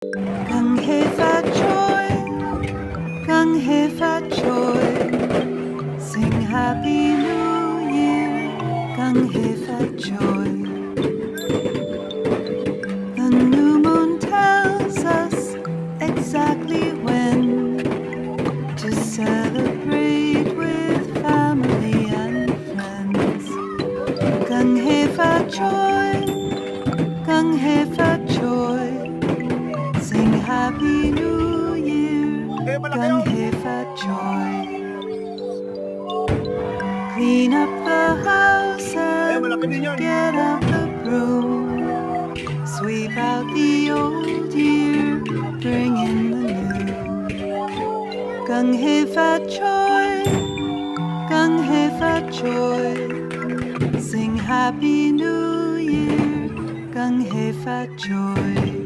Gung hei fat joy, gung hei fat joy. Sing Happy New Year, gung hei fat joy. The new moon tells us exactly when to celebrate with family and friends. Gung hei fat joy, gung hei fat joy. Sing Happy New Year, gung hei fat joy. Clean up the house and get out the broom. Sweep out the old year, bring in the new. Gung hei fat joy, gung hei fat joy. Sing Happy New Year, gung hei fat joy.